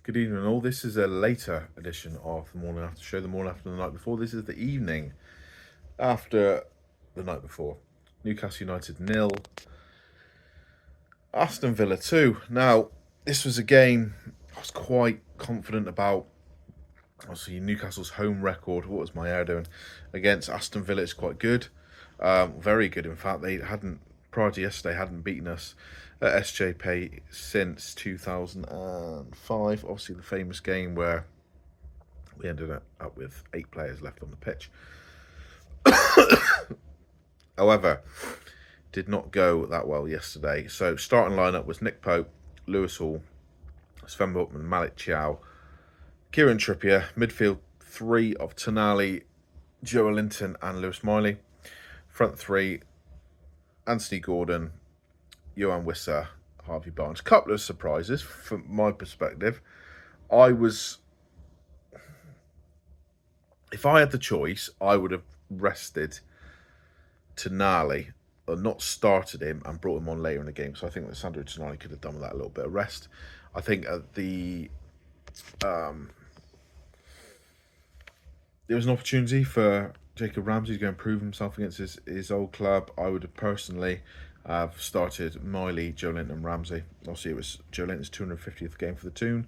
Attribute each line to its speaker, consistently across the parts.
Speaker 1: Good evening, all. This is a later edition of the morning after show, the morning after the night before. This is the evening after the night before. Newcastle United 0, Aston Villa 2. Now, this was a game I was quite confident about. Obviously, Newcastle's home record, what was my hair doing, against Aston Villa is quite good. Very good, in fact. They hadn't, prior to yesterday, hadn't beaten us at SJP since 2005. Obviously, the famous game where we ended up with 8 players left on the pitch. However, did not go that well yesterday. So starting lineup was Nick Pope, Lewis Hall, Sven Botman, Malik Thiaw, Kieran Trippier, midfield 3 of Tonali, Joe Linton and Lewis Miley. Front 3, Anthony Gordon, Johan Wissa, Harvey Barnes. Couple of surprises from my perspective. If I had the choice, I would have rested Tonali, or not started him and brought him on later in the game. So I think that Sandro Tonali could have done with that a little bit of rest. I think there was an opportunity for Jacob Ramsey to go and prove himself against his old club. I would have personally have started Miley, Joe Linton and Ramsey. Obviously, it was Joe Linton's 250th game for the Toon,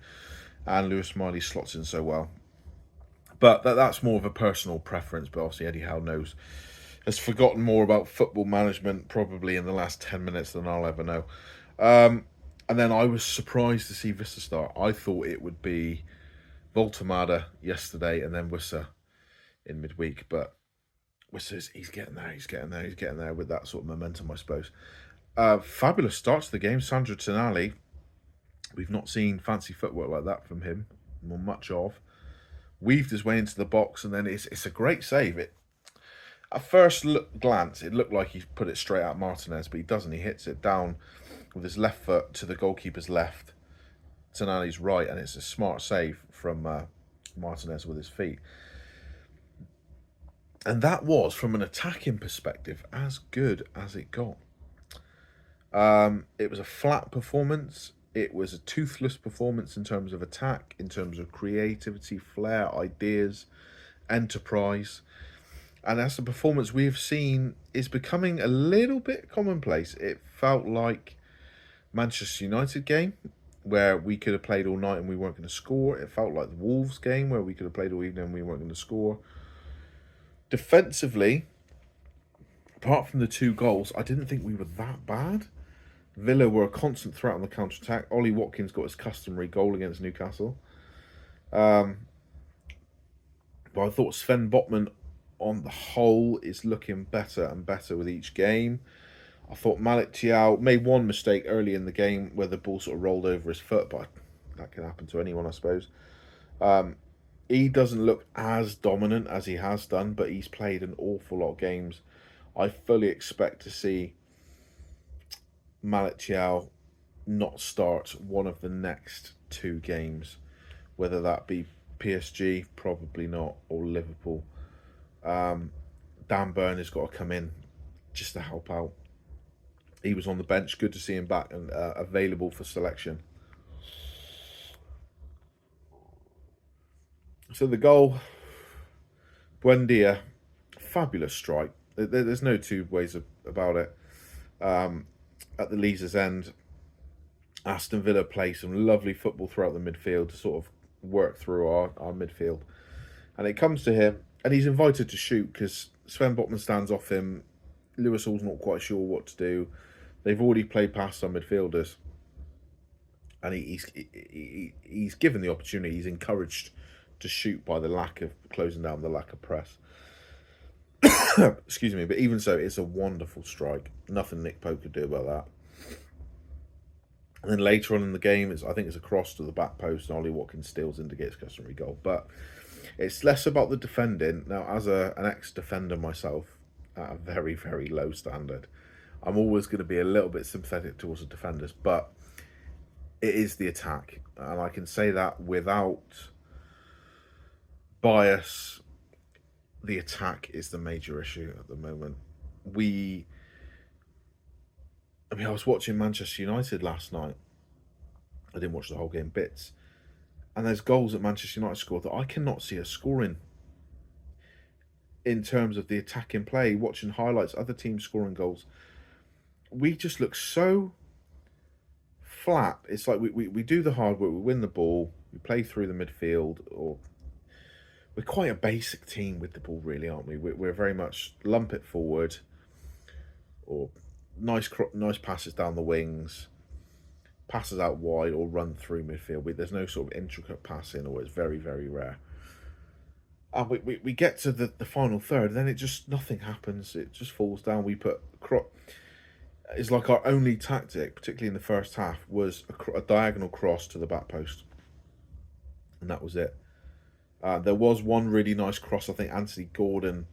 Speaker 1: and Lewis Miley slots in so well. But that's more of a personal preference. But obviously, Eddie Howe has forgotten more about football management probably in the last 10 minutes than I'll ever know. And then I was surprised to see Wissa start. I thought it would be Voltemada yesterday and then Wissa in midweek. But Wissa, he's getting there with that sort of momentum, I suppose. Fabulous start to the game. Sandro Tonali, we've not seen fancy footwork like that from him, or much of. Weaved his way into the box, and then it's a great save. At first glance, it looked like he put it straight at Martinez, but he doesn't. He hits it down with his left foot to the goalkeeper's left, Tonali's right, and it's a smart save from Martinez with his feet. And that was, from an attacking perspective, as good as it got. It was a flat performance. It was a toothless performance in terms of attack, in terms of creativity, flair, ideas, enterprise. And as the performance we have seen is becoming a little bit commonplace. It felt like Manchester United game, where we could have played all night and we weren't going to score. It felt like the Wolves game, where we could have played all evening and we weren't going to score. Defensively, apart from the 2 goals, I didn't think we were that bad. Villa were a constant threat on the counter-attack. Ollie Watkins got his customary goal against Newcastle. But I thought Sven Botman, on the whole, is looking better and better with each game. I thought Malik Thiaw made one mistake early in the game where the ball sort of rolled over his foot, but that can happen to anyone, I suppose. He doesn't look as dominant as he has done, but he's played an awful lot of games. I fully expect to see Malik Thiaw not start one of the next 2 games, whether that be PSG, probably not, or Liverpool. Dan Burn has got to come in just to help out. He was on the bench. Good to see him back and available for selection. So the goal, Buendia, fabulous strike. There's no 2 ways about it. At the Leazer's end, Aston Villa play some lovely football throughout the midfield to sort of work through our midfield. And it comes to him, and he's invited to shoot because Sven Botman stands off him. Lewis Hall's not quite sure what to do. They've already played past some midfielders. And he's given the opportunity. He's encouraged to shoot by the lack of closing down, the lack of press. Excuse me, but even so, it's a wonderful strike. Nothing Nick Pope could do about that. And then later on in the game, I think it's a cross to the back post, and Ollie Watkins steals in to get his customary goal. But it's less about the defending. Now, as an ex-defender myself, at a very, very low standard, I'm always going to be a little bit sympathetic towards the defenders, but it is the attack. And I can say that without bias. The attack is the major issue at the moment. I was watching Manchester United last night. I didn't watch the whole game, bits. And there's goals that Manchester United scored that I cannot see us scoring in terms of the attacking play. Watching highlights, other teams scoring goals, we just look so flat. It's like we do the hard work, we win the ball, we play through the midfield, or we're quite a basic team with the ball, really, aren't we? We're very much lump it forward, or nice passes down the wings, passes out wide, or run through midfield. There's no sort of intricate passing, or it's very, very rare. And we get to the final third, and then it just, nothing happens. It just falls down. We put it's like our only tactic, particularly in the first half, was a diagonal cross to the back post, and that was it. There was one really nice cross. I think Anthony Gordon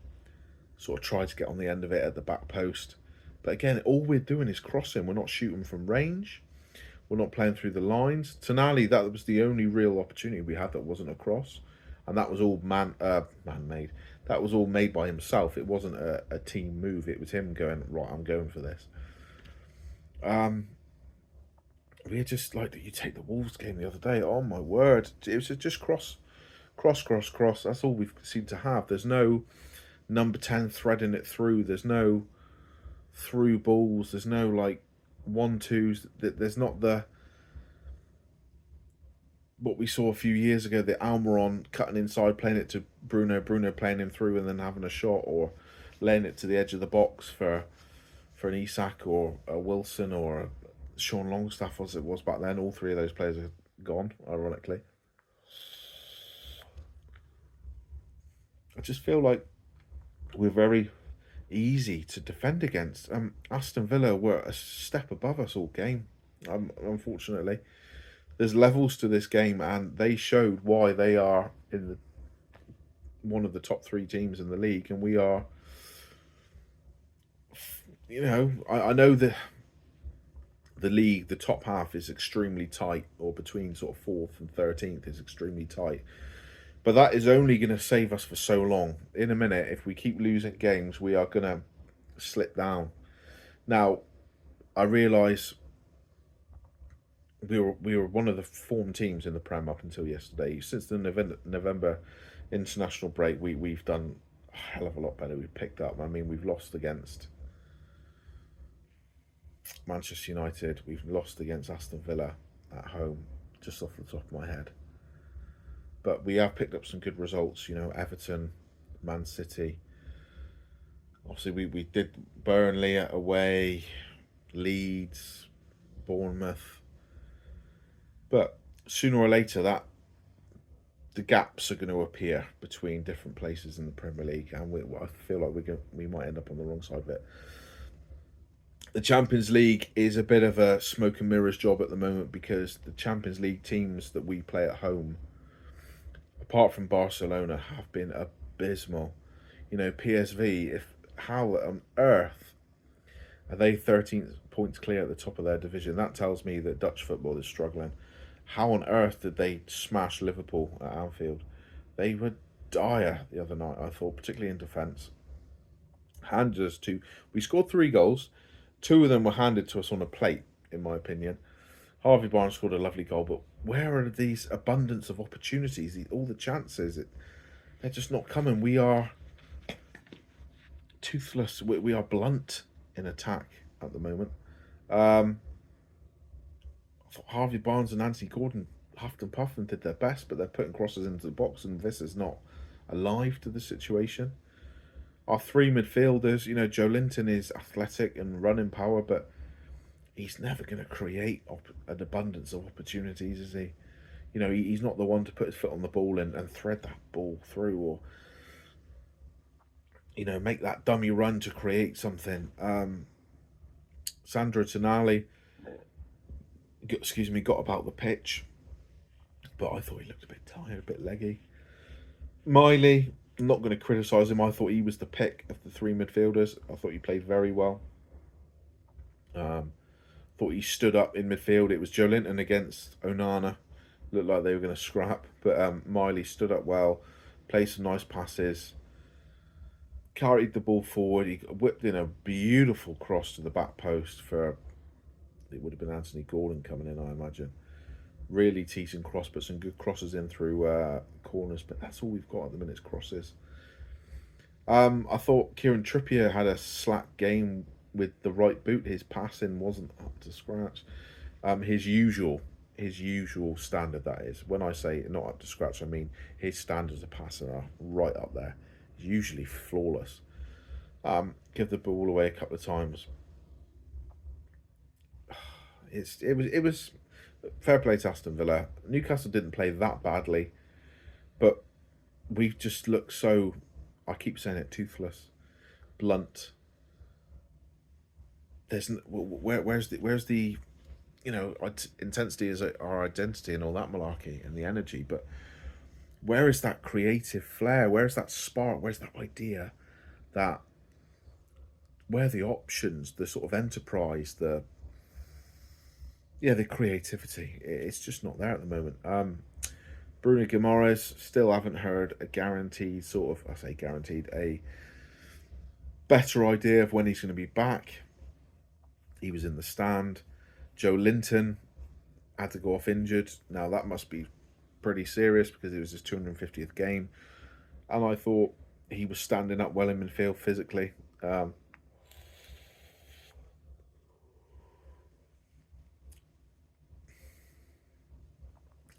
Speaker 1: sort of tried to get on the end of it at the back post, but again, all we're doing is crossing. We're not shooting from range. We're not playing through the lines. Tonali, that was the only real opportunity we had that wasn't a cross, and that was all man-made. That was all made by himself. It wasn't a team move. It was him going, right, I'm going for this. We just, like, you take the Wolves game the other day. Oh my word, it was just cross. That's all we've seemed to have. There's no number 10 threading it through. There's no through balls. There's no like 1-2s. There's not the what we saw a few years ago, the Almiron cutting inside, playing it to Bruno playing him through and then having a shot, or laying it to the edge of the box for an Isak or a Wilson or a Sean Longstaff, as it was back then. All three of those players are gone, ironically. I just feel like we're very easy to defend against. Aston Villa were a step above us all game. Unfortunately, there's levels to this game, and they showed why they are in one of the top three teams in the league, and we are. You know, I know the league, the top half is extremely tight, or between sort of 4th and 13th is extremely tight. But that is only going to save us for so long. In a minute, if we keep losing games, we are going to slip down. Now, I realise we were one of the form teams in the Prem up until yesterday. Since the November international break, we've done a hell of a lot better. We've picked up. I mean, we've lost against Manchester United. We've lost against Aston Villa at home, just off the top of my head. But we have picked up some good results, you know, Everton, Man City. Obviously, we did Burnley away, Leeds, Bournemouth. But sooner or later, the gaps are going to appear between different places in the Premier League, and I feel like we might end up on the wrong side of it. The Champions League is a bit of a smoke and mirrors job at the moment, because the Champions League teams that we play at home, apart from Barcelona, have been abysmal. You know, PSV, how on earth are they 13 points clear at the top of their division? That tells me that Dutch football is struggling. How on earth did they smash Liverpool at Anfield? They were dire the other night, I thought, particularly in defence. Handed us we scored 3 goals. 2 of them were handed to us on a plate, in my opinion. Harvey Barnes scored a lovely goal, but where are these abundance of opportunities, all the chances? They're just not coming. We are toothless. We are blunt in attack at the moment. I thought Harvey Barnes and Anthony Gordon huffed and puffed and did their best, but they're putting crosses into the box, and this is not alive to the situation. Our 3 midfielders, you know, Joe Linton is athletic and running power, but he's never going to create an abundance of opportunities, is he? You know, he's not the one to put his foot on the ball and thread that ball through, or, you know, make that dummy run to create something. Sandro Tonali, got about the pitch, but I thought he looked a bit tired, a bit leggy. Miley, I'm not going to criticise him. I thought he was the pick of the 3 midfielders. I thought he played very well. Thought he stood up in midfield. It was Joe Linton against Onana. Looked like they were going to scrap, but Miley stood up well, played some nice passes, carried the ball forward. He whipped in a beautiful cross to the back post for, it would have been Anthony Gordon coming in, I imagine. really teasing cross, put some good crosses in through corners, but that's all we've got at the minute is crosses. I thought Kieran Trippier had a slack game with the right boot. His passing wasn't up to scratch. His usual standard, that is. When I say not up to scratch, I mean his standards of passing are right up there. He's usually flawless. Give the ball away a couple of times. It was fair play to Aston Villa. Newcastle didn't play that badly, but we just look so, I keep saying it, toothless, blunt. Where's the intensity is our identity and all that malarkey and the energy, but where is that creative flair? Where's that spark? Where's that idea? That where are the options, the sort of enterprise, the creativity? It's just not there at the moment. Bruno Guimaraes, still haven't heard a guaranteed sort of, I say guaranteed, a better idea of when he's going to be back. He was in the stand. Joe Linton had to go off injured. Now that must be pretty serious because it was his 250th game. And I thought he was standing up well in midfield physically.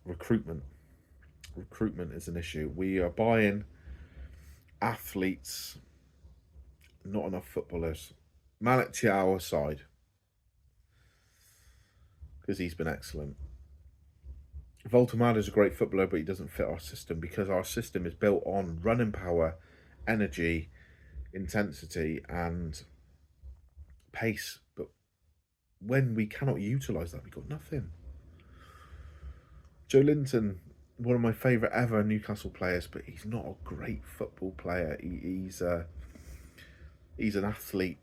Speaker 1: Recruitment is an issue. We are buying athletes, not enough footballers. Malik Thiaw aside, because he's been excellent. Voltemade is a great footballer, but he doesn't fit our system because our system is built on running power, energy, intensity, and pace. But when we cannot utilise that, we've got nothing. Joe Linton, one of my favourite ever Newcastle players, but he's not a great football player. He's an athlete.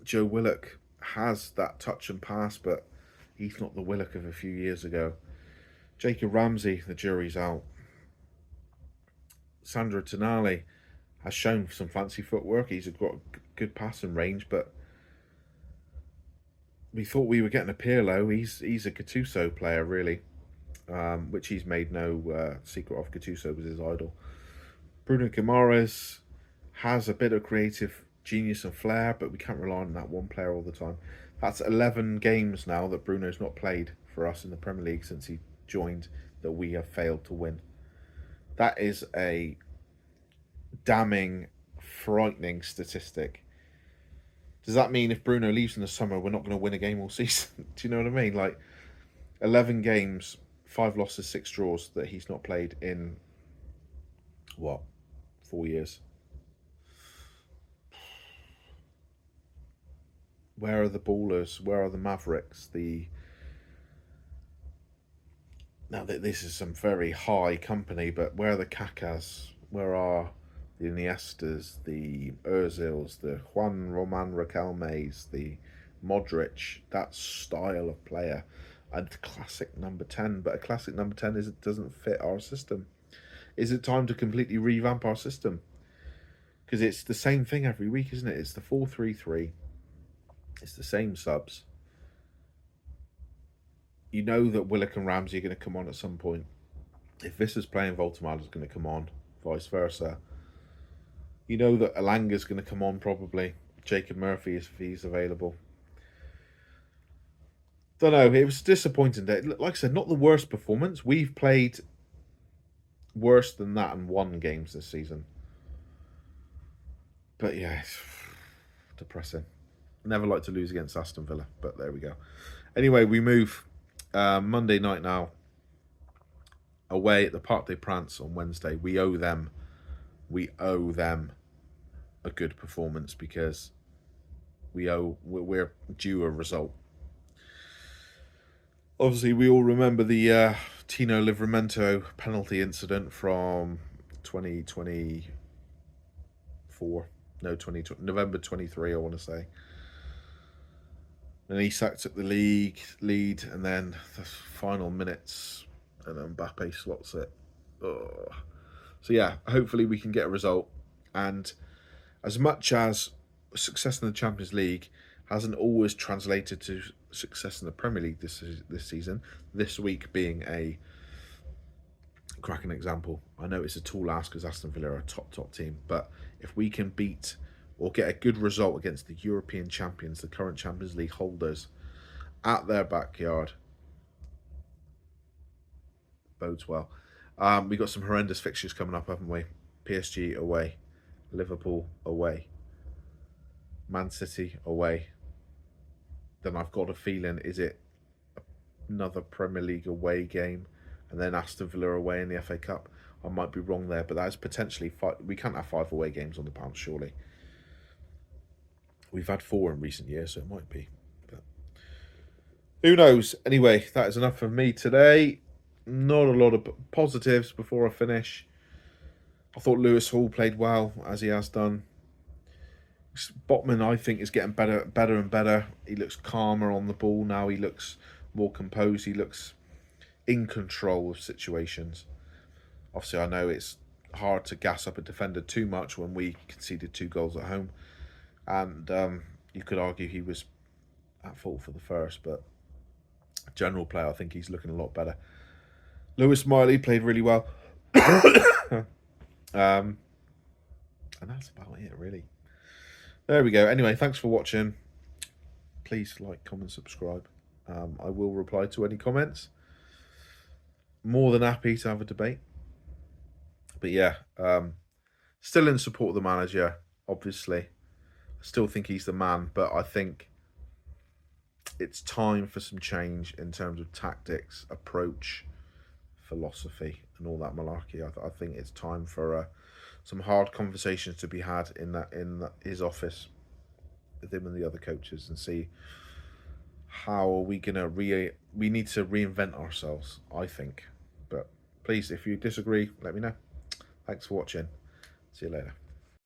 Speaker 1: Joe Willock has that touch and pass, but he's not the Willock of a few years ago. Jacob Ramsey, the jury's out. Sandro Tonali has shown some fancy footwork. He's got good passing range, but we thought we were getting a Pirlo. He's a Gattuso player, really, which he's made no secret of. Gattuso was his idol. Bruno Guimaraes has a bit of creative genius and flair, but we can't rely on that one player all the time. That's 11 games now that Bruno's not played for us in the Premier League since he joined that we have failed to win. That is a damning, frightening statistic. Does that mean if Bruno leaves in the summer, we're not going to win a game all season? Do you know what I mean? Like, 11 games, 5 losses, 6 draws that he's not played in, 4 years? Where are the ballers? Where are the Mavericks? Now, this is some very high company, but where are the Kakas? Where are the Iniestas, the Ozils, the Juan Roman Riquelmes, the Modric? That style of player. A classic number 10, but a classic number 10 doesn't fit our system. Is it time to completely revamp our system? Because it's the same thing every week, isn't it? It's the 4-3-3. It's the same subs. You know that Willock and Ramsey are going to come on at some point. If Visser's playing, Voltemade is going to come on, vice versa. You know that Alanga's going to come on probably. Jacob Murphy, if he's available. Don't know. It was a disappointing day. Like I said, not the worst performance. We've played worse than that and won games this season. But yeah, it's depressing. Never like to lose against Aston Villa, but there we go. Anyway, we move Monday night now. Away at the Parc des Princes on Wednesday. We owe them a good performance because we're due a result. Obviously, we all remember the Tino Livramento penalty incident from 2024. No, November 23, I want to say. And Isak took the league lead, and then the final minutes, and then Mbappe slots it. Oh. So yeah, hopefully we can get a result. And as much as success in the Champions League, hasn't always translated to success in the Premier League this season. This week being a cracking example. I know it's a tall ask because Aston Villa are a top team, but if we can beat or get a good result against the European champions, the current Champions League holders, at their backyard, bodes well. We've got some horrendous fixtures coming up, haven't we? PSG away, Liverpool away, Man City away. Then I've got a feeling, is it another Premier League away game and then Aston Villa away in the FA Cup? I might be wrong there, but that is potentially five. We can't have 5 away games on the bounce, surely. We've had 4 in recent years, so it might be. But who knows? Anyway, that is enough for me today. Not a lot of positives before I finish. I thought Lewis Hall played well, as he has done. Botman, I think, is getting better and better. He looks calmer on the ball now. He looks more composed. He looks in control of situations. Obviously, I know it's hard to gas up a defender too much when we conceded 2 goals at home. And you could argue he was at fault for the first, but general play, I think he's looking a lot better. Lewis Miley played really well. And that's about it, really. There we go. Anyway, thanks for watching. Please like, comment, subscribe. I will reply to any comments. More than happy to have a debate. But yeah, still in support of the manager, obviously. I still think he's the man, but I think it's time for some change in terms of tactics, approach, philosophy, and all that malarkey. I think it's time for some hard conversations to be had in his office with him and the other coaches, and see how are we gonna we need to reinvent ourselves, I think. But please, if you disagree, let me know. Thanks for watching. See you later.